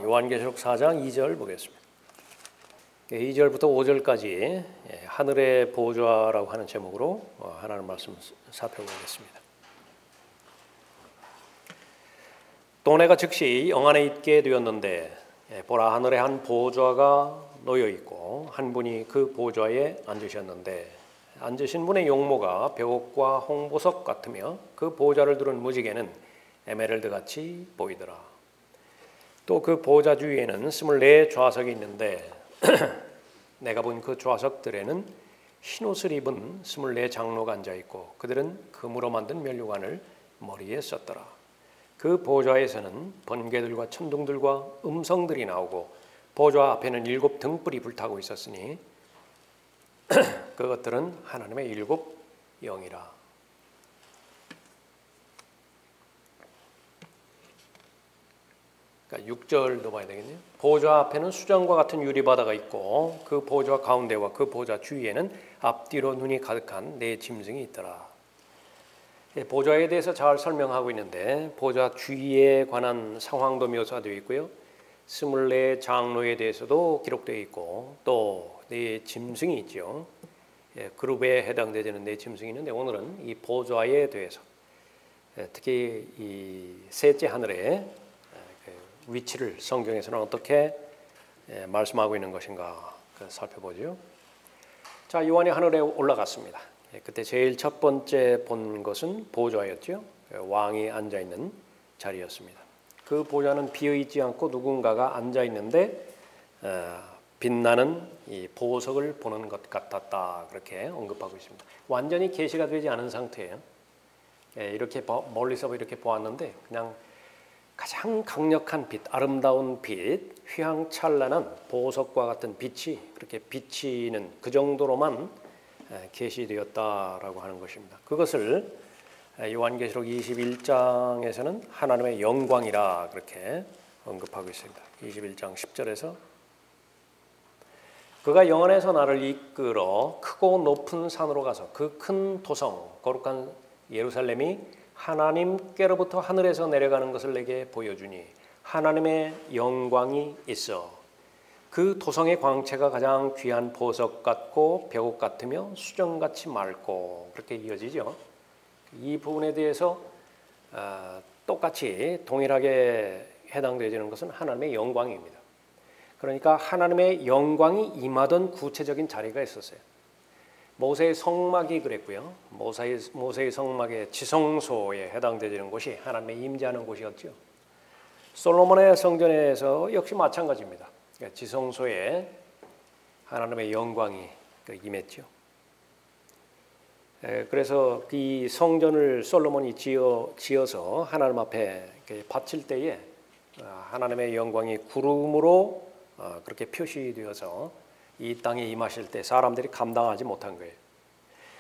요한계시록 4장 2절 보겠습니다. 2절부터 5절까지 하늘의 보좌라고 하는 제목으로 하나님 말씀 살펴보겠습니다. 또 내가 즉시 영 안에 있게 되었는데 보라, 하늘에 한 보좌가 놓여 있고 한 분이 그 보좌에 앉으셨는데 앉으신 분의 용모가 벽옥과 홍보석 같으며 그 보좌를 두른 무지개는 에메랄드 같이 보이더라. 또 그 보좌 주위에는 24 좌석이 있는데 내가 본 그 좌석들에는 흰옷을 입은 24 장로가 앉아 있고 그들은 금으로 만든 면류관을 머리에 썼더라. 그 보좌에서는 번개들과 천둥들과 음성들이 나오고 보좌 앞에는 7 등불이 불타고 있었으니 그것들은 하나님의 7 영이라. 그러니까 6절도 봐야 되겠네요. 보좌 앞에는 수정과 같은 유리바다가 있고 그 보좌 가운데와 그 보좌 주위에는 앞뒤로 눈이 가득한 4 짐승이 있더라. 보좌에 대해서 잘 설명하고 있는데 보좌 주위에 관한 상황도 묘사되어 있고요. 24 장로에 대해서도 기록되어 있고 또 4 짐승이 있죠. 그룹에 해당되는 4 짐승이 있는데 오늘은 이 보좌에 대해서 특히 이 셋째 하늘에 위치를 성경에서는 어떻게 말씀하고 있는 것인가 살펴보죠. 자, 요한이 하늘에 올라갔습니다. 그때 제일 첫 번째 본 것은 보좌였죠. 왕이 앉아 있는 자리였습니다. 그 보좌는 비어 있지 않고 누군가가 앉아 있는데 빛나는 이 보석을 보는 것 같았다, 그렇게 언급하고 있습니다. 완전히 계시가 되지 않은 상태예요. 이렇게 멀리서 이렇게 보았는데 그냥 가장 강력한 빛, 아름다운 빛, 휘황찬란한 보석과 같은 빛이 그렇게 비치는 그 정도로만 계시되었다라고 하는 것입니다. 그것을 요한계시록 21장에서는 하나님의 영광이라 그렇게 언급하고 있습니다. 21장 10절에서 그가 영원에서 나를 이끌어 크고 높은 산으로 가서 그 큰 도성 거룩한 예루살렘이 하나님께로부터 하늘에서 내려가는 것을 내게 보여주니 하나님의 영광이 있어 그 도성의 광채가 가장 귀한 보석 같고 벽옥 같으며 수정같이 맑고 그렇게 이어지죠. 이 부분에 대해서 똑같이 동일하게 해당되어지는 것은 하나님의 영광입니다. 그러니까 하나님의 영광이 임하던 구체적인 자리가 있었어요. 모세의 성막이 그랬고요. 모세의 성막의 지성소에 해당되는 곳이 하나님의 임재하는 곳이었죠. 솔로몬의 성전에서 역시 마찬가지입니다. 지성소에 하나님의 영광이 임했죠. 그래서 이 성전을 솔로몬이 지어서 하나님 앞에 바칠 때에 하나님의 영광이 구름으로 그렇게 표시되어서 이 땅에 임하실 때 사람들이 감당하지 못한 거예요.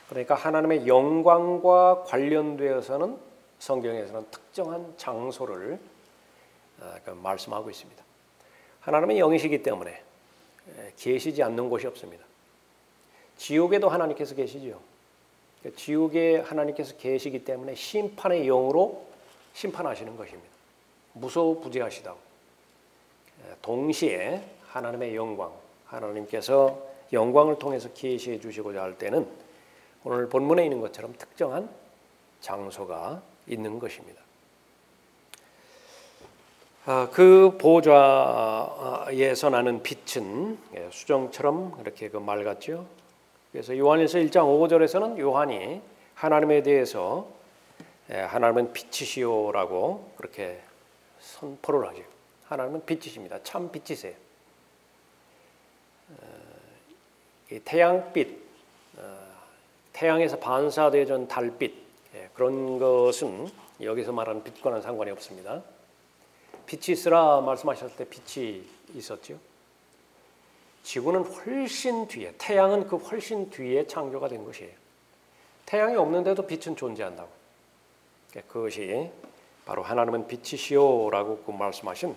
그러니까 하나님의 영광과 관련되어서는 성경에서는 특정한 장소를 말씀하고 있습니다. 하나님의 영이시기 때문에 계시지 않는 곳이 없습니다. 지옥에도 하나님께서 계시죠. 지옥에 하나님께서 계시기 때문에 심판의 영으로 심판하시는 것입니다. 무소부재하시다고. 동시에 하나님의 영광, 하나님께서 영광을 통해서 계시해 주시고자 할 때는 오늘 본문에 있는 것처럼 특정한 장소가 있는 것입니다. 그 보좌에서 나는 빛은 수정처럼 이렇게 맑았죠. 그래서 요한일서 1장 5절에서는 요한이 하나님에 대해서 하나님은 빛이시오라고 그렇게 선포를 하죠. 하나님은 빛이십니다. 참 빛이세요. 태양빛, 태양에서 반사되어진 달빛, 그런 것은 여기서 말하는 빛과는 상관이 없습니다. 빛이 있으라 말씀하셨을 때 빛이 있었죠. 지구는 훨씬 뒤에, 태양은 그 훨씬 뒤에 창조가 된 것이에요. 태양이 없는데도 빛은 존재한다고. 그것이 바로 하나님은 빛이시오라고 말씀하신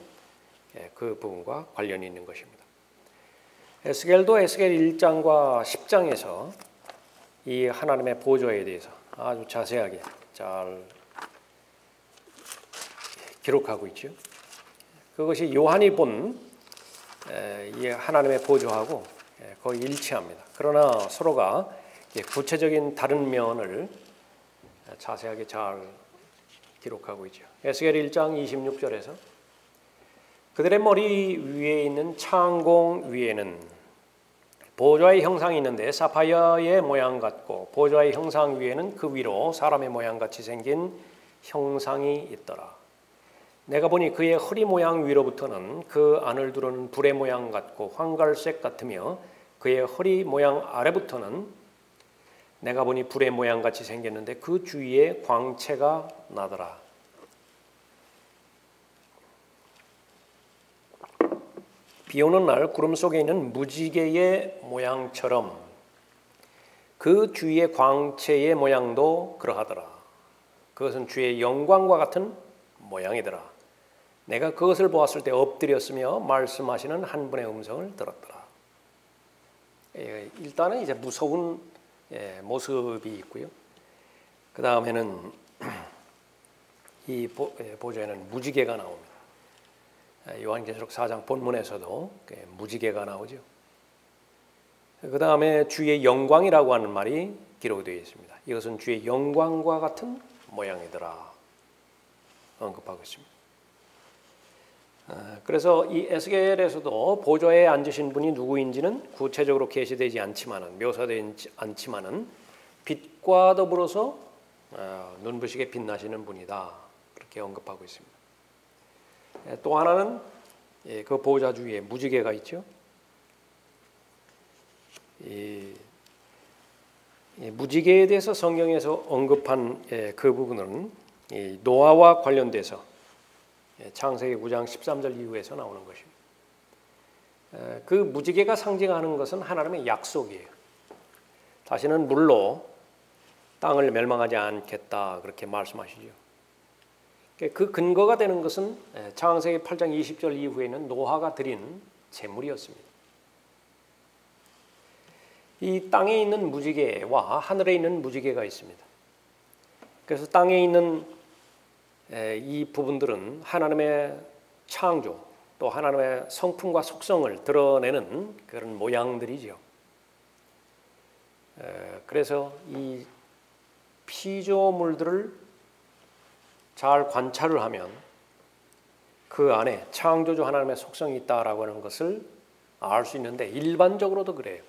그 부분과 관련이 있는 것입니다. 에스겔도 에스겔 1장과 10장에서 이 하나님의 보좌에 대해서 아주 자세하게 잘 기록하고 있죠. 그것이 요한이 본 이 하나님의 보좌하고 거의 일치합니다. 그러나 서로가 구체적인 다른 면을 자세하게 잘 기록하고 있죠. 에스겔 1장 26절에서 그들의 머리 위에 있는 창공 위에는 보좌의 형상이 있는데 사파이어의 모양 같고 보좌의 형상 위에는 그 위로 사람의 모양 같이 생긴 형상이 있더라. 내가 보니 그의 허리 모양 위로부터는 그 안을 두르는 불의 모양 같고 황갈색 같으며 그의 허리 모양 아래부터는 내가 보니 불의 모양 같이 생겼는데 그 주위에 광채가 나더라. 비 오는 날 구름 속에 있는 무지개의 모양처럼 그 주위의 광채의 모양도 그러하더라. 그것은 주의 영광과 같은 모양이더라. 내가 그것을 보았을 때 엎드렸으며 말씀하시는 한 분의 음성을 들었더라. 일단은 이제 무서운 모습이 있고요. 그 다음에는 이 보좌에는 무지개가 나옵니다. 요한계시록 4장 본문에서도 무지개가 나오죠. 그 다음에 주의 영광이라고 하는 말이 기록되어 있습니다. 이것은 주의 영광과 같은 모양이더라 언급하고 있습니다. 그래서 이 에스겔에서도 보좌에 앉으신 분이 누구인지는 구체적으로 계시되지 않지만은 묘사되지 않지만은 빛과 더불어서 눈부시게 빛나시는 분이다 그렇게 언급하고 있습니다. 또 하나는 그 보좌 주위에 무지개가 있죠. 이 무지개에 대해서 성경에서 언급한 그 부분은 노아와 관련돼서 창세기 9장 13절 이후에서 나오는 것입니다. 그 무지개가 상징하는 것은 하나님의 약속이에요. 다시는 물로 땅을 멸망하지 않겠다 그렇게 말씀하시죠. 그 근거가 되는 것은 창세기 8장 20절 이후에는 노아가 드린 제물이었습니다. 이 땅에 있는 무지개와 하늘에 있는 무지개가 있습니다. 그래서 땅에 있는 이 부분들은 하나님의 창조 또 하나님의 성품과 속성을 드러내는 그런 모양들이죠. 그래서 이 피조물들을 잘 관찰을 하면 그 안에 창조주 하나님의 속성이 있다라고 하는 것을 알 수 있는데 일반적으로도 그래요.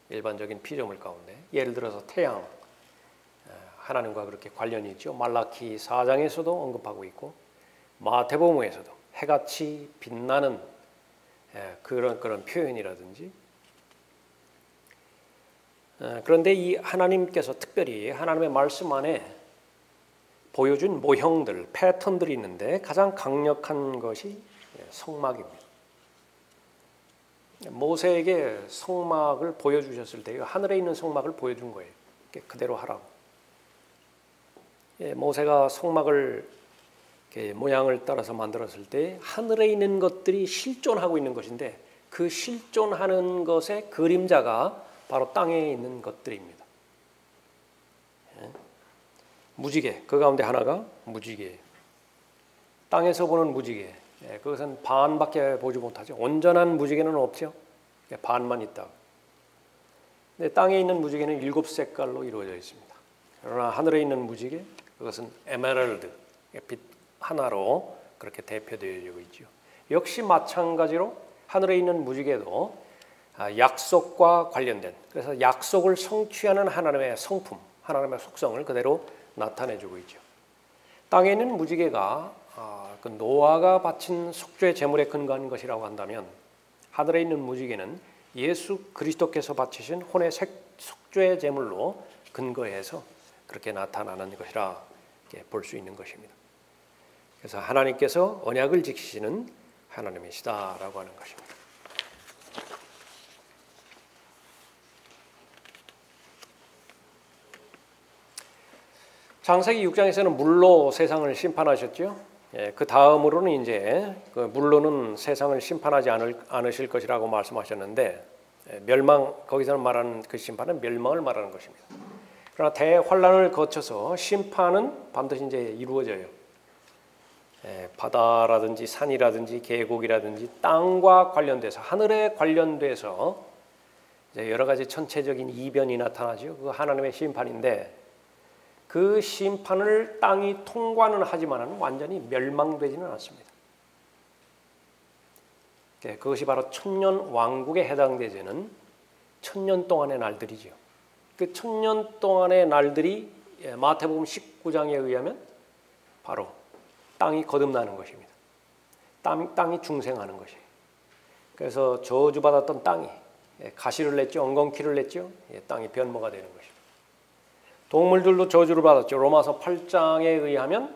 일반적인 피조물 가운데 예를 들어서 태양 하나님과 그렇게 관련이 있죠. 말라키 4장에서도 언급하고 있고 마태복음에서도 해같이 빛나는 그런 표현이라든지 그런데 이 하나님께서 특별히 하나님의 말씀 안에 보여준 모형들, 패턴들이 있는데 가장 강력한 것이 성막입니다. 모세에게 성막을 보여주셨을 때 하늘에 있는 성막을 보여준 거예요. 그대로 하라고. 모세가 성막을 모양을 따라서 만들었을 때 하늘에 있는 것들이 실존하고 있는 것인데 그 실존하는 것의 그림자가 바로 땅에 있는 것들입니다. 무지개, 그 가운데 하나가 무지개. 땅에서 보는 무지개, 그것은 반밖에 보지 못하죠. 온전한 무지개는 없죠. 반만 있다. 근데 땅에 있는 무지개는 7색깔로 이루어져 있습니다. 그러나 하늘에 있는 무지개, 그것은 에메랄드, 빛 하나로 그렇게 대표되어지고 있죠. 역시 마찬가지로 하늘에 있는 무지개도 약속과 관련된, 그래서 약속을 성취하는 하나님의 성품, 하나님의 속성을 그대로 나타내주고 있죠. 땅에 있는 무지개가 그 노아가 바친 속죄 제물에 근거한 것이라고 한다면 하늘에 있는 무지개는 예수 그리스도께서 바치신 혼의 속죄 제물로 근거해서 그렇게 나타나는 것이라 볼 수 있는 것입니다. 그래서 하나님께서 언약을 지키시는 하나님이시다라고 하는 것입니다. 창세기 6장에서는 물로 세상을 심판하셨죠. 그 다음으로는 이제 그 물로는 세상을 심판하지 않으실 것이라고 말씀하셨는데 멸망, 거기서는 말하는 그 심판은 멸망을 말하는 것입니다. 그러나 대환란을 거쳐서 심판은 반드시 이제 이루어져요. 바다라든지 산이라든지 계곡이라든지 땅과 관련돼서 하늘에 관련돼서 이제 여러 가지 천체적인 이변이 나타나죠. 그 하나님의 심판인데 그 심판을 땅이 통과는 하지만은 완전히 멸망되지는 않습니다. 그것이 바로 천년 왕국에 해당되지는 천년 동안의 날들이죠. 그 천년 동안의 날들이 마태복음 19장에 의하면 바로 땅이 거듭나는 것입니다. 땅이 중생하는 것이에요. 그래서 저주받았던 땅이 가시를 냈죠. 엉겅퀴를 냈죠. 땅이 변모가 되는 것입니다. 동물들도 저주를 받았죠. 로마서 8장에 의하면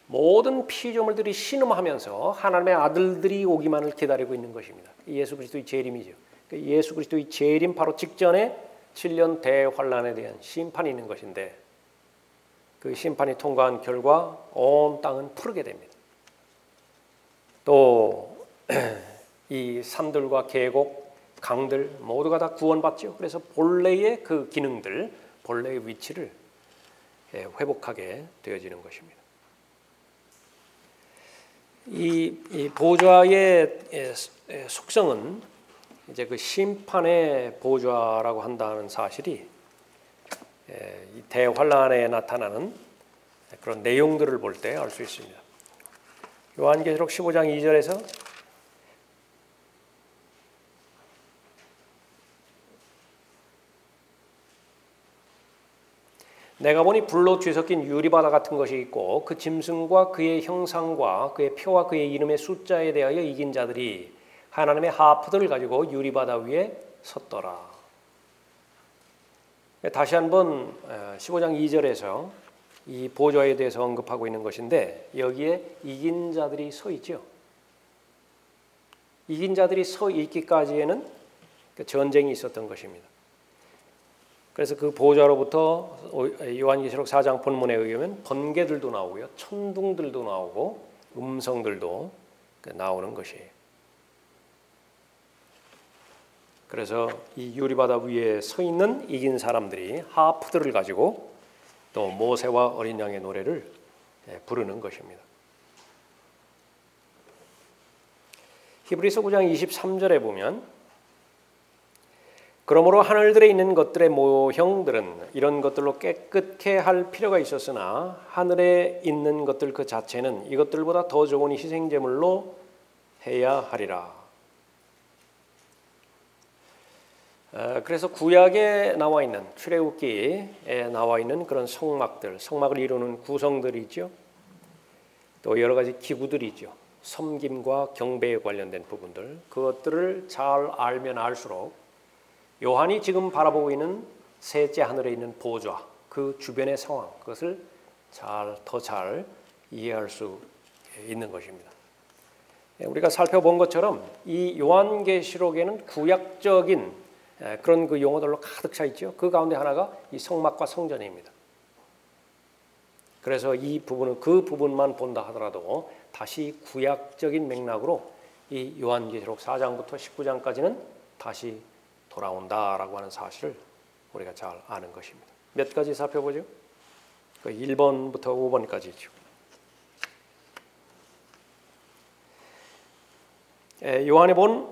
모든 피조물들이 신음하면서 하나님의 아들들이 오기만을 기다리고 있는 것입니다. 예수 그리스도의 재림이죠. 예수 그리스도의 재림 바로 직전에 7년 대환란에 대한 심판이 있는 것인데 그 심판이 통과한 결과 온 땅은 푸르게 됩니다. 또 이 산들과 계곡, 강들 모두가 다 구원받죠. 그래서 본래의 그 기능들, 본래의 위치를 회복하게 되어지는 것입니다. 이 보좌의 속성은 이제 그 심판의 보좌라고 한다는 사실이 이 대환란에 나타나는 그런 내용들을 볼 때 알 수 있습니다. 요한계시록 15장 2절에서 내가 보니 불로 뒤섞인 유리바다 같은 것이 있고 그 짐승과 그의 형상과 그의 표와 그의 이름의 숫자에 대하여 이긴 자들이 하나님의 하프들을 가지고 유리바다 위에 섰더라. 다시 한번 15장 2절에서 이 보좌에 대해서 언급하고 있는 것인데 여기에 이긴 자들이 서 있죠. 이긴 자들이 서 있기까지에는 전쟁이 있었던 것입니다. 그래서 그 보좌로부터 요한계시록 4장 본문에 의하면 번개들도 나오고요. 천둥들도 나오고 음성들도 나오는 것이에요. 그래서 이 유리바다 위에 서 있는 이긴 사람들이 하프들을 가지고 또 모세와 어린 양의 노래를 부르는 것입니다. 히브리서 9장 23절에 보면 그러므로 하늘들에 있는 것들의 모형들은 이런 것들로 깨끗게 할 필요가 있었으나 하늘에 있는 것들 그 자체는 이것들보다 더 좋은 희생제물로 해야 하리라. 그래서 구약에 나와 있는 출애굽기에 나와 있는 그런 성막을 이루는 구성들이 있죠. 또 여러 가지 기구들이 있죠. 섬김과 경배에 관련된 부분들 그것들을 잘 알면 알수록 요한이 지금 바라보고 있는 셋째 하늘에 있는 보좌, 그 주변의 상황, 그것을 더 잘 이해할 수 있는 것입니다. 우리가 살펴본 것처럼 이 요한계시록에는 구약적인 그런 그 용어들로 가득 차 있죠. 그 가운데 하나가 이 성막과 성전입니다. 그래서 이 부분은 그 부분만 본다 하더라도 다시 구약적인 맥락으로 이 요한계시록 4장부터 19장까지는 다시 돌아온다라고 하는 사실을 우리가 잘 아는 것입니다. 몇 가지 살펴보죠. 1번부터 5번까지 있죠. 요한이 본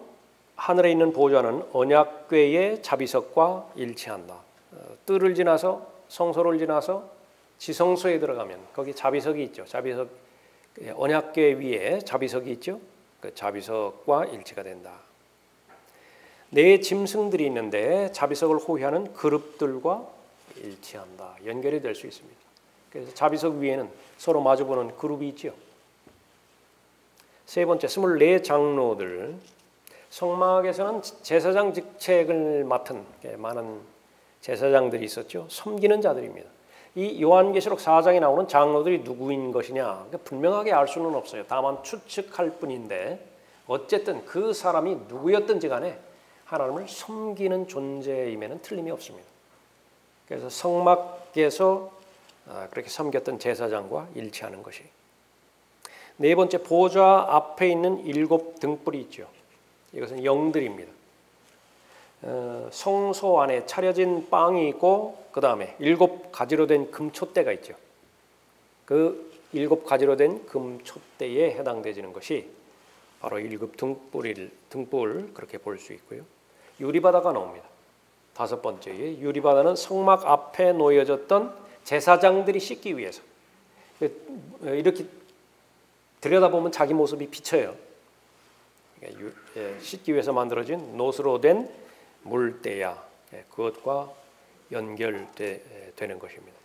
하늘에 있는 보좌는 언약궤의 자비석과 일치한다. 뜰을 지나서 성소를 지나서 지성소에 들어가면 거기 자비석이 있죠. 자비석 언약궤 위에 자비석이 있죠. 그 자비석과 일치가 된다. 네 짐승들이 있는데 자비석을 호위하는 그룹들과 일치한다. 연결이 될 수 있습니다. 그래서 자비석 위에는 서로 마주보는 그룹이 있죠. 세 번째, 24 장로들. 성막에서는 제사장 직책을 맡은 많은 제사장들이 있었죠. 섬기는 자들입니다. 이 요한계시록 4장에 나오는 장로들이 누구인 것이냐 분명하게 알 수는 없어요. 다만 추측할 뿐인데 어쨌든 그 사람이 누구였든지 간에 하나님을 섬기는 존재임에는 틀림이 없습니다. 그래서 성막에서 그렇게 섬겼던 제사장과 일치하는 것이. 네 번째, 보좌 앞에 있는 7 등불이 있죠. 이것은 영들입니다. 성소 안에 차려진 빵이 있고 그 다음에 7 가지로 된 금촛대가 있죠. 그 7가지로 된 금촛대에 해당되는 것이 바로 1급 등불 그렇게 볼 수 있고요. 유리바다가 나옵니다. 5번째에 유리바다는 성막 앞에 놓여졌던 제사장들이 씻기 위해서, 이렇게 들여다보면 자기 모습이 비쳐요. 씻기 위해서 만들어진 놋으로 된 물대야, 그것과 연결되는 것입니다.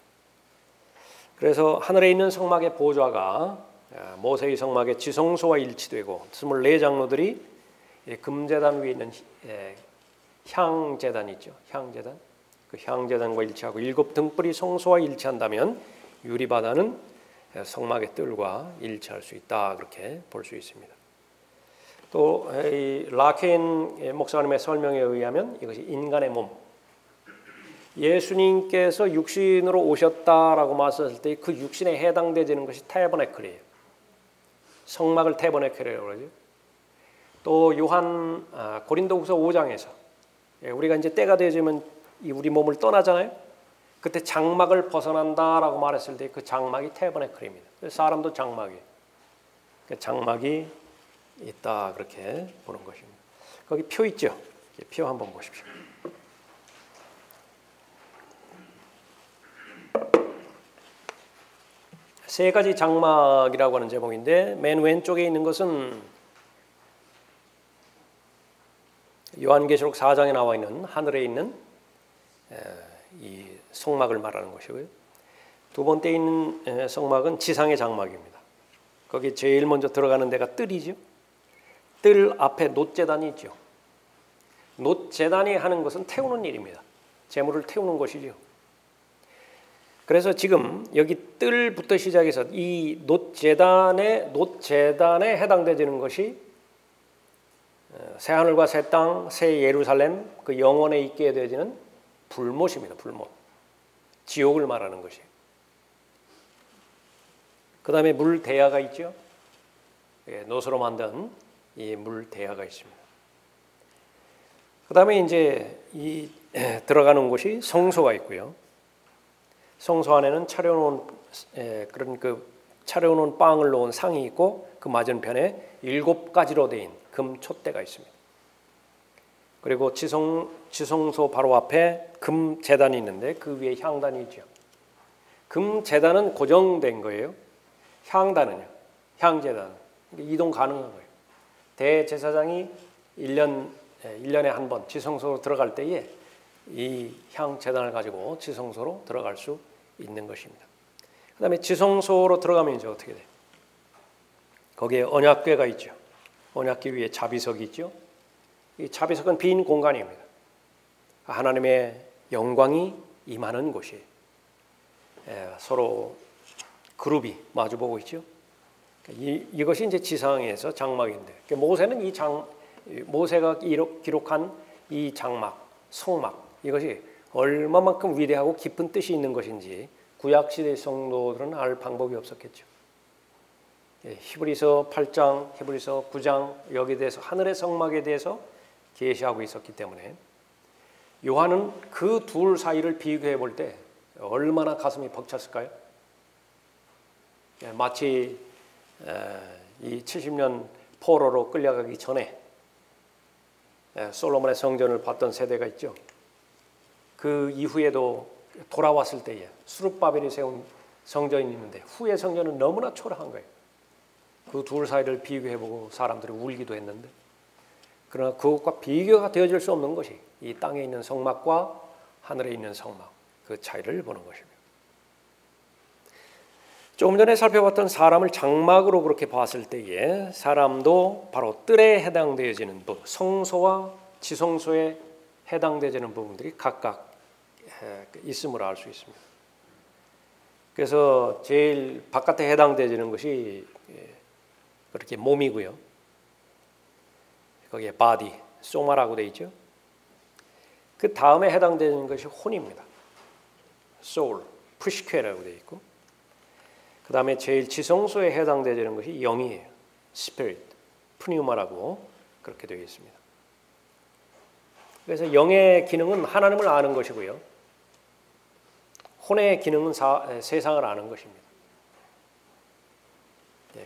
그래서 하늘에 있는 성막의 보좌가 모세의 성막의 지성소와 일치되고 24장로들이 금제단 위에 있는 향제단 있죠. 향제단. 그 향제단과 일치하고 7등불이 성소와 일치한다면 유리바다는 성막의 뜰과 일치할 수 있다, 그렇게 볼 수 있습니다. 또 라켄 목사님의 설명에 의하면 이것이 인간의 몸, 예수님께서 육신으로 오셨다라고 말했을 때 그 육신에 해당되는 것이 태버네클이에요. 성막을 태버네클이라고 그러죠. 또 요한 고린도후서 5장에서 우리가 이제 때가 되어지면 우리 몸을 떠나잖아요. 그때 장막을 벗어난다라고 말했을 때 그 장막이 태버네클입니다. 사람도 장막이에요. 그 장막이 있다, 그렇게 보는 것입니다. 거기 표 있죠? 표 한번 보십시오. 세 가지 장막이라고 하는 제목인데 맨 왼쪽에 있는 것은 요한계시록 4장에 나와 있는 하늘에 있는 이 성막을 말하는 것이고요. 두 번째 있는 성막은 지상의 장막입니다. 거기 제일 먼저 들어가는 데가 뜰이죠. 뜰 앞에 놋제단이 있죠. 놋제단이 하는 것은 태우는 일입니다. 재물을 태우는 것이죠. 그래서 지금 여기 뜰부터 시작해서 이 놋제단에 해당되는 것이 새 하늘과 새 땅, 새 예루살렘, 그 영원에 있게 되어지는 불못입니다. 불못. 지옥을 말하는 것이에요. 그 다음에 물대야가 있죠. 놋으로 만든 이 물대야가 있습니다. 그 다음에 이제 이 들어가는 곳이 성소가 있고요. 성소 안에는 차려놓은 빵을 놓은 상이 있고 그 맞은편에 7가지로 된 금촛대가 있습니다. 그리고 지성소 바로 앞에 금제단이 있는데 그 위에 향단이 있죠. 금제단은 고정된 거예요. 향단은요, 향제단 이동 가능한 거예요. 대제사장이 1년에 한 번 지성소로 들어갈 때에 이 향제단을 가지고 지성소로 들어갈 수 있는 것입니다. 그 다음에 지성소로 들어가면 이제 어떻게 돼요? 거기에 언약궤가 있죠. 언약궤 위에 자비석이 있죠. 이 자비석은 빈 공간입니다. 하나님의 영광이 임하는 곳이에요. 서로 그룹이 마주보고 있죠. 이것이 이제 지상에서 장막인데, 모세는 모세가 기록한 이 장막, 성막, 이것이 얼마만큼 위대하고 깊은 뜻이 있는 것인지 구약시대 성도들은 알 방법이 없었겠죠. 히브리서 8장, 히브리서 9장 여기에 대해서 하늘의 성막에 대해서 계시하고 있었기 때문에 요한은 그 둘 사이를 비교해 볼 때 얼마나 가슴이 벅찼을까요? 마치 이 70년 포로로 끌려가기 전에 솔로몬의 성전을 봤던 세대가 있죠. 그 이후에도 돌아왔을 때에 수룹바벨이 세운 성전이 있는데 후의 성전은 너무나 초라한 거예요. 그 둘 사이를 비교해보고 사람들이 울기도 했는데, 그러나 그것과 비교가 되어질 수 없는 것이 이 땅에 있는 성막과 하늘에 있는 성막, 그 차이를 보는 것입니다. 조금 전에 살펴봤던 사람을 장막으로 그렇게 봤을 때에 사람도 바로 뜰에 해당되어지는 부분, 성소와 지성소에 해당되어지는 부분들이 각각 있음을 알 수 있습니다. 그래서 제일 바깥에 해당되어지는 것이 그렇게 몸이고요. 거기에 바디, 소마라고 되어 있죠. 그 다음에 해당되는 것이 혼입니다. soul, 프시케라고 되어 있고, 그 다음에 제일 지성소에 해당되는 것이 영이에요. spirit, 프니우마라고 그렇게 되어 있습니다. 그래서 영의 기능은 하나님을 아는 것이고요. 혼의 기능은 세상을 아는 것입니다.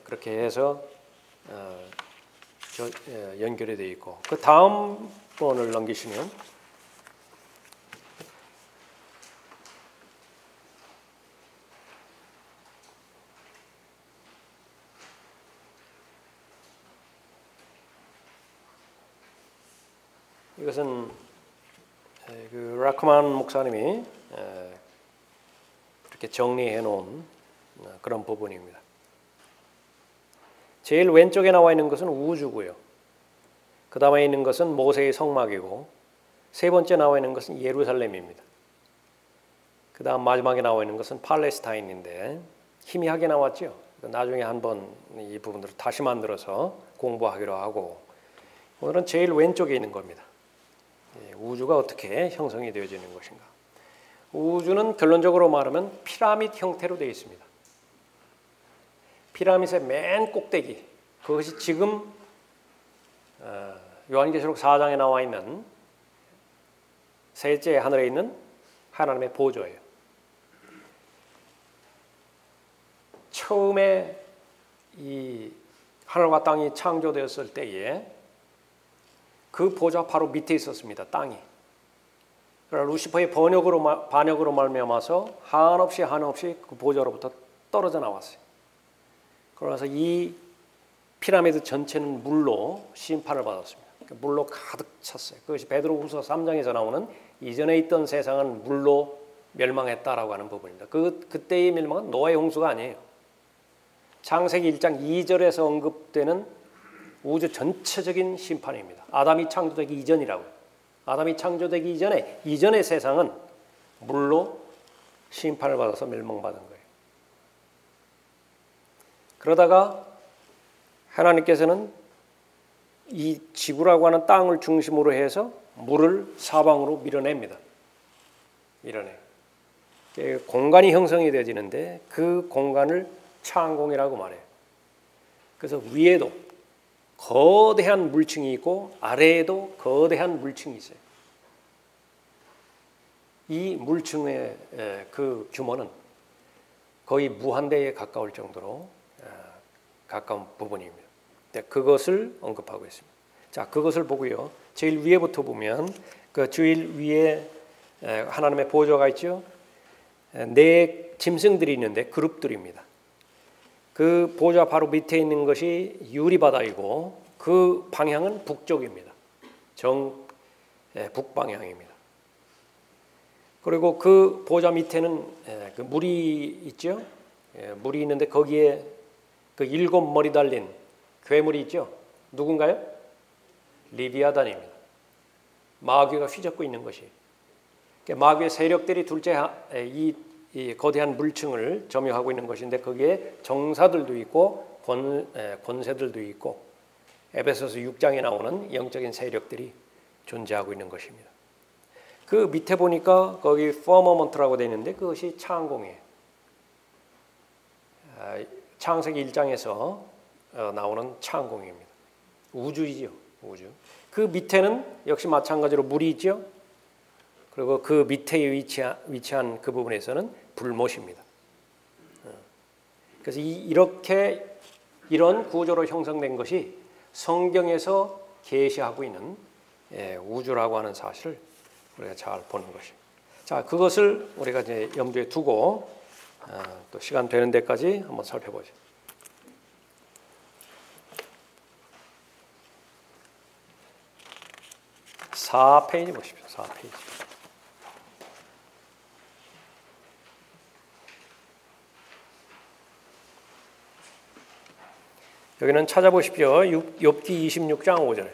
그렇게 해서 연결이 되어 있고, 그 다음 번을 넘기시면 이것은 그 라크만 목사님이 이렇게 정리해 놓은 그런 부분입니다. 제일 왼쪽에 나와 있는 것은 우주고요. 그 다음에 있는 것은 모세의 성막이고, 세 번째 나와 있는 것은 예루살렘입니다. 그 다음 마지막에 나와 있는 것은 팔레스타인인데 희미하게 나왔죠. 나중에 한번 이 부분들을 다시 만들어서 공부하기로 하고, 오늘은 제일 왼쪽에 있는 겁니다. 우주가 어떻게 형성이 되어지는 것인가. 우주는 결론적으로 말하면 피라미드 형태로 되어 있습니다. 피라미드의 맨 꼭대기, 그것이 지금 요한계시록 4장에 나와 있는 셋째 하늘에 있는 하나님의 보좌예요. 처음에 이 하늘과 땅이 창조되었을 때에 그 보좌 바로 밑에 있었습니다. 땅이. 그러나 루시퍼의 반역으로 말미암아서 한없이 그 보좌로부터 떨어져 나왔어요. 그러면서 이 피라미드 전체는 물로 심판을 받았습니다. 물로 가득 찼어요. 그것이 베드로후서 3장에서 나오는 이전에 있던 세상은 물로 멸망했다라고 하는 부분입니다. 그때의 멸망은 노아의 홍수가 아니에요. 창세기 1장 2절에서 언급되는 우주 전체적인 심판입니다. 아담이 창조되기 이전이라고요. 아담이 창조되기 이전의 세상은 물로 심판을 받아서 멸망받은 거예요. 그러다가 하나님께서는 이 지구라고 하는 땅을 중심으로 해서 물을 사방으로 밀어냅니다. 공간이 형성이 되어지는데 그 공간을 창공이라고 말해요. 그래서 위에도 거대한 물층이 있고 아래에도 거대한 물층이 있어요. 이 물층의 그 규모는 거의 무한대에 가까울 정도로 가까운 부분입니다. 그것을 언급하고 있습니다. 자, 그것을 보고요. 제일 위에부터 보면 그 제일 위에 하나님의 보좌가 있죠. 네 짐승들이 있는데 그룹들입니다. 그 보좌 바로 밑에 있는 것이 유리바다이고 그 방향은 북쪽입니다. 북방향입니다. 그리고 그 보좌 밑에는 그 물이 있죠. 물이 있는데 거기에 그 7머리 달린 괴물이 있죠. 누군가요? 리비아단입니다. 마귀가 휘젓고 있는 것이. 마귀의 세력들이 둘째 이 거대한 물층을 점유하고 있는 것인데 거기에 정사들도 있고 권세들도 있고 에베소서 6장에 나오는 영적인 세력들이 존재하고 있는 것입니다. 그 밑에 보니까 거기 퍼머먼트라고 되어 있는데 그것이 창공이에요. 창세기 1장에서 나오는 창공입니다. 우주이죠. 우주. 그 밑에는 역시 마찬가지로 물이 있죠. 그리고 그 밑에 위치한 그 부분에서는 불못입니다. 그래서 이런 구조로 형성된 것이 성경에서 계시하고 있는 우주라고 하는 사실을 우리가 잘 보는 것입니다. 자, 그것을 우리가 이제 염두에 두고 또 시간 되는 데까지 한번 살펴보죠. (4페이지) 보십시오. 4페이지. 여기는 찾아보십시오. 욥기 26장 5절.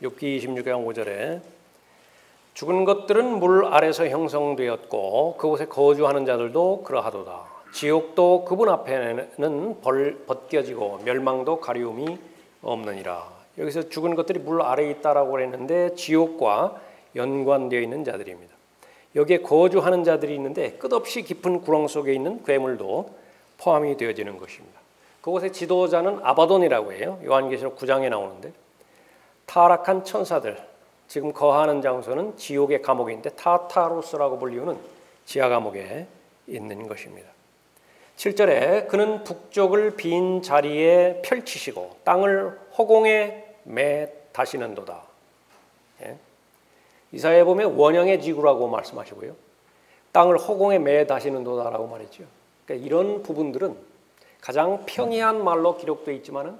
욥기 26장 5절에 죽은 것들은 물 아래서 형성되었고 그곳에 거주하는 자들도 그러하도다. 지옥도 그분 앞에는 벗겨지고 멸망도 가리움이 없느니라. 여기서 죽은 것들이 물 아래에 있다라고 했는데 지옥과 연관되어 있는 자들입니다. 여기에 거주하는 자들이 있는데 끝없이 깊은 구렁 속에 있는 괴물도 포함이 되어지는 것입니다. 그곳의 지도자는 아바돈이라고 해요. 요한계시록 9장에 나오는데 타락한 천사들, 지금 거하는 장소는 지옥의 감옥인데 타타로스라고 불리우는 지하 감옥에 있는 것입니다. 7절에 그는 북쪽을 빈 자리에 펼치시고 땅을 허공에 매 다시는도다. 예? 이사야에 보면 원형의 지구라고 말씀하시고요. 땅을 허공에 매 다시는도다라고 말했죠. 그러니까 이런 부분들은 가장 평이한 말로 기록되어 있지만은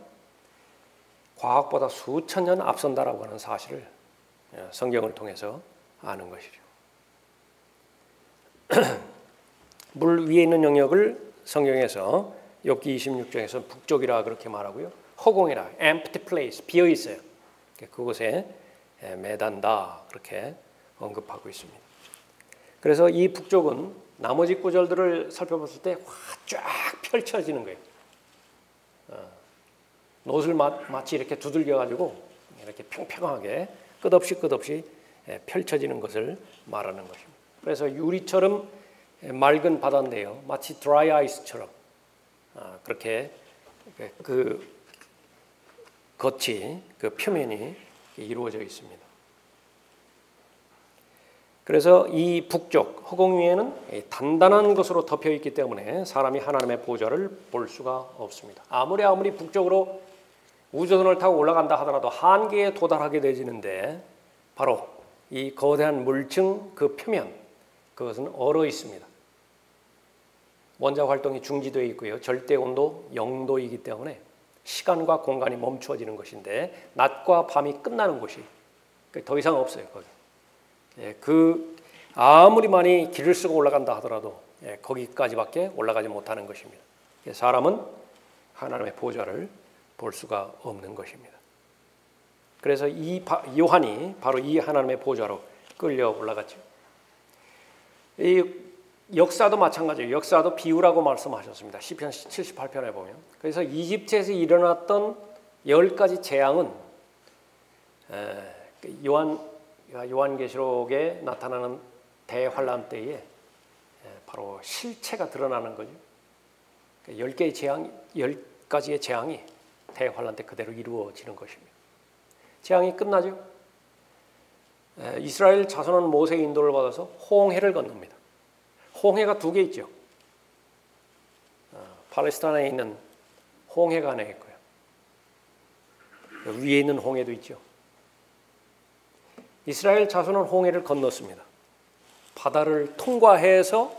과학보다 수천 년 앞선다라고 하는 사실을 성경을 통해서 아는 것이죠. 물 위에 있는 영역을 성경에서 욥기 26장에서 북쪽이라 그렇게 말하고요. 허공이라 empty place, 비어 있어요. 그곳에 매단다 그렇게 언급하고 있습니다. 그래서 이 북쪽은 나머지 구절들을 살펴봤을 때 쫙 펼쳐지는 거예요. 노을 마치 이렇게 두들겨 가지고 이렇게 평평하게 끝없이 펼쳐지는 것을 말하는 것입니다. 그래서 유리처럼 맑은 바다인데요, 마치 드라이 아이스처럼 그렇게 그 겉이 그 표면이 이루어져 있습니다. 그래서 이 북쪽 허공 위에는 단단한 것으로 덮여 있기 때문에 사람이 하나님의 보좌를 볼 수가 없습니다. 아무리 북쪽으로 우주선을 타고 올라간다 하더라도 한계에 도달하게 되지는데 바로 이 거대한 물층 그 표면 그것은 얼어 있습니다. 원자 활동이 중지되어 있고요. 절대 온도 0도이기 때문에 시간과 공간이 멈추어지는 것인데 낮과 밤이 끝나는 곳이 더 이상 없어요. 거기. 그 아무리 많이 길을 쓰고 올라간다 하더라도 거기까지밖에 올라가지 못하는 것입니다. 사람은 하나님의 보좌를 볼 수가 없는 것입니다. 그래서 요한이 바로 이 하나님의 보좌로 끌려 올라갔죠. 이 역사도 마찬가지예요. 역사도 비유라고 말씀하셨습니다. 시편 78편에 보면. 그래서 이집트에서 일어났던 10가지 재앙은 요한계시록에 나타나는 대환란 때에 바로 실체가 드러나는 거죠. 10가지의 재앙이 대환란 때 그대로 이루어지는 것입니다. 재앙이 끝나죠. 이스라엘 자손은 모세의 인도를 받아서 홍해를 건넙니다. 홍해가 두 개 있죠. 팔레스타인에 있는 홍해가 하나 있고요. 위에 있는 홍해도 있죠. 이스라엘 자손은 홍해를 건넜습니다. 바다를 통과해서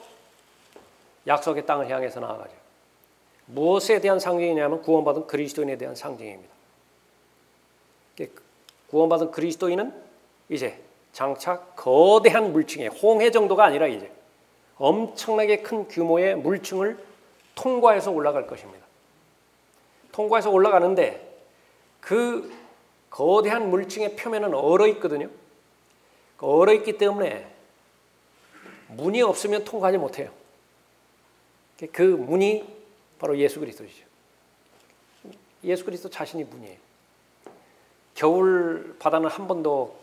약속의 땅을 향해서 나아가죠. 무엇에 대한 상징이냐면 구원받은 그리스도인에 대한 상징입니다. 구원받은 그리스도인은 이제 장차 거대한 물층의 홍해 정도가 아니라 이제 엄청나게 큰 규모의 물층을 통과해서 올라갈 것입니다. 통과해서 올라가는데 그 거대한 물층의 표면은 얼어 있거든요. 얼어 있기 때문에 문이 없으면 통과하지 못해요. 그 문이 바로 예수 그리스도시죠. 예수 그리스도 자신이 문이에요. 겨울 바다는 한 번도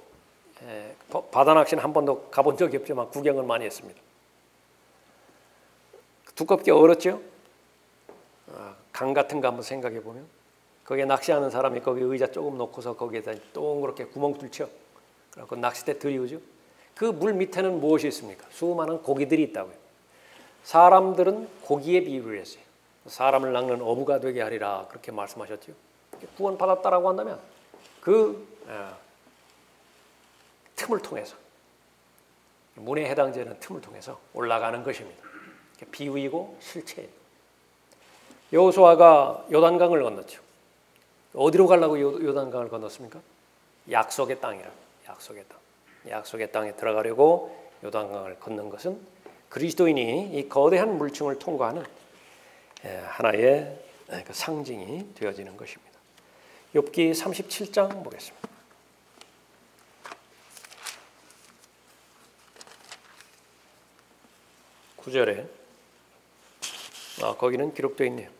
바다 낚시는 한 번도 가본 적이 없지만 구경을 많이 했습니다. 두껍게 얼었죠. 강 같은 거 한번 생각해 보면 거기에 낚시하는 사람이 거기 의자 조금 놓고서 거기에다 동그랗게 구멍 뚫죠. 그래서 낚싯대 들이우죠. 그 물 밑에는 무엇이 있습니까? 수많은 고기들이 있다고요. 사람들은 고기에 비유를 했어요. 사람을 낚는 어부가 되게 하리라 그렇게 말씀하셨죠. 구원 받았다라고 한다면 그 틈을 통해서 문에 해당되는 틈을 통해서 올라가는 것입니다. 비유이고 실체예요. 여호수아가 요단강을 건넜죠. 어디로 가려고 요단강을 건넜습니까? 약속의 땅이라. 약속의 땅. 약속의 땅에 들어가려고 요단강을 건넌 것은 그리스도인이 이 거대한 물층을 통과하는 하나의 상징이 되어지는 것입니다. 욥기 37장 보겠습니다. 9절에 거기는 기록되어 있네요.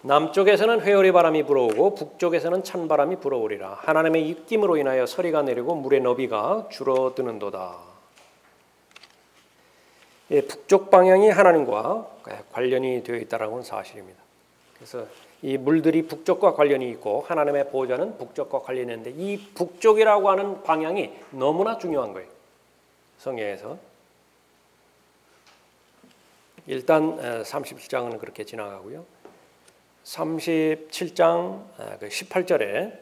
남쪽에서는 회오리 바람이 불어오고 북쪽에서는 찬바람이 불어오리라. 하나님의 입김으로 인하여 서리가 내리고 물의 너비가 줄어드는도다. 예, 북쪽 방향이 하나님과 관련이 되어 있다는 사실입니다. 그래서 이 물들이 북쪽과 관련이 있고 하나님의 보좌는 북쪽과 관련이 있는데 이 북쪽이라고 하는 방향이 너무나 중요한 거예요. 성경에서. 일단 37장은 그렇게 지나가고요. 37장 18절에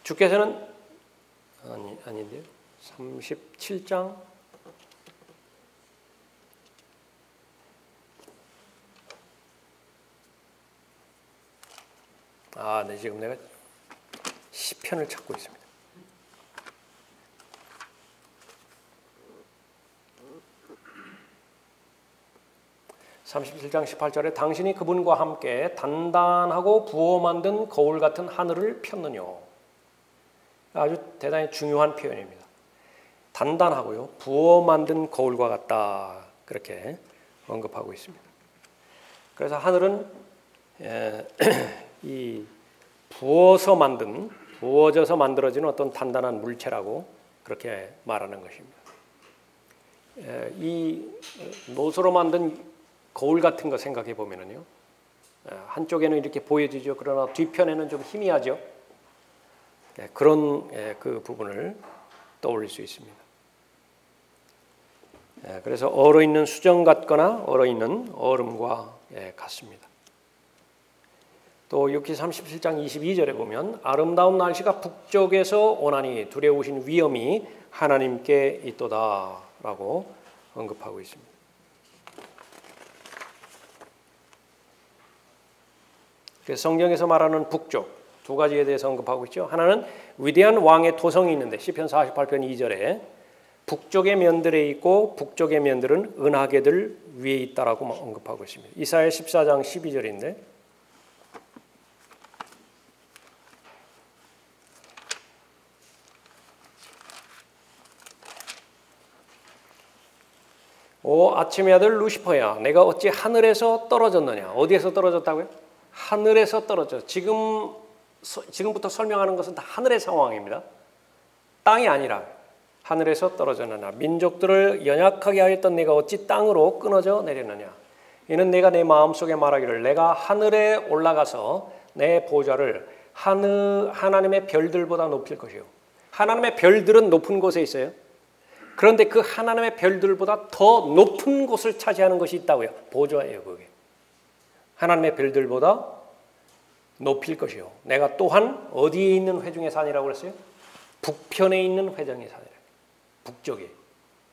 주께서는 아닌데요. 37장 네, 지금 내가 시편을 찾고 있습니다. (37장 18절에) 당신이 그분과 함께 단단하고 부어 만든 거울 같은 하늘을 폈느냐. 아주 대단히 중요한 표현입니다. 단단하고요, 부어 만든 거울과 같다, 그렇게 언급하고 있습니다. 그래서 하늘은 이 부어져서 만들어지는 어떤 단단한 물체라고 그렇게 말하는 것입니다. 이 노소로 만든 거울 같은 거 생각해 보면은요, 한쪽에는 이렇게 보여지죠. 그러나 뒤편에는 좀 희미하죠. 그런 그 부분을 떠올릴 수 있습니다. 그래서 얼어있는 수정 같거나 얼어있는 얼음과 같습니다. 또 욥기 37장 22절에 보면 아름다운 날씨가 북쪽에서 오나니 두려우신 위엄이 하나님께 있도다라고 언급하고 있습니다. 성경에서 말하는 북쪽 두 가지에 대해서 언급하고 있죠. 하나는 위대한 왕의 토성이 있는데 시편 48편 2절에 북쪽의 면들에 있고 북쪽의 면들은 은하계들 위에 있다라고 언급하고 있습니다. 이사야 14장 12절인데 오 아침의 아들 루시퍼야, 내가 어찌 하늘에서 떨어졌느냐. 어디에서 떨어졌다고요? 하늘에서 떨어져. 지금부터 설명하는 것은 다 하늘의 상황입니다. 땅이 아니라 하늘에서 떨어졌느냐. 민족들을 연약하게 하였던 내가 어찌 땅으로 끊어져 내렸느냐. 이는 내가 내 마음속에 말하기를 내가 하늘에 올라가서 내 보좌를 하나님의 별들보다 높일 것이요. 하나님의 별들은 높은 곳에 있어요. 그런데 그 하나님의 별들보다 더 높은 곳을 차지하는 것이 있다고요. 보좌예요, 그게. 하나님의 별들보다 높일 것이요. 내가 또한 어디에 있는 회중의 산이라고 그랬어요? 북편에 있는 회중의 산이라. 북쪽에.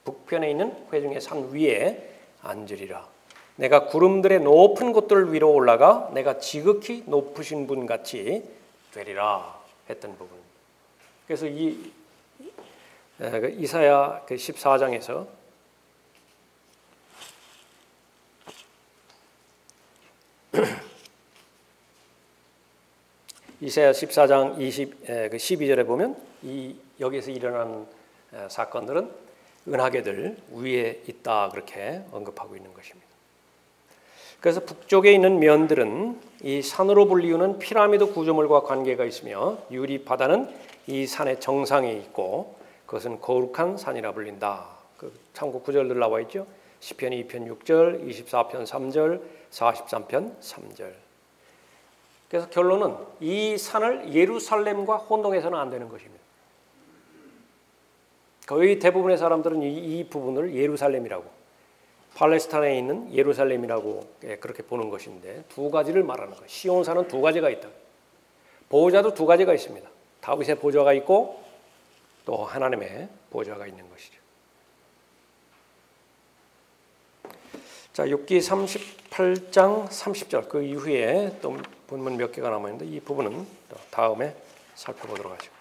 북편에 있는 회중의 산 위에 앉으리라. 내가 구름들의 높은 곳들 위로 올라가 내가 지극히 높으신 분 같이 되리라 했던 부분. 그래서 이 이사야 14장에서 이사야 14장 12절에 보면 여기서 일어난 사건들은 은하계들 위에 있다 그렇게 언급하고 있는 것입니다. 그래서 북쪽에 있는 면들은 이 산으로 불리우는 피라미드 구조물과 관계가 있으며 유리 바다는 이 산의 정상에 있고 그것은 거룩한 산이라 불린다. 그 참고 구절들 나와 있죠. 시편 2편 6절, 24편 3절, 43편 3절. 그래서 결론은 이 산을 예루살렘과 혼동해서는 안 되는 것입니다. 거의 대부분의 사람들은 이 부분을 예루살렘이라고, 팔레스타인에 있는 예루살렘이라고 그렇게 보는 것인데 두 가지를 말하는 거예요. 시온산은 두 가지가 있다. 보좌도 두 가지가 있습니다. 다윗의 보좌가 있고 또 하나님의 보좌가 있는 것이죠. 자, 욥기 38장 30절 그 이후에 또 본문 몇 개가 남아 있는데 이 부분은 또 다음에 살펴보도록 하죠.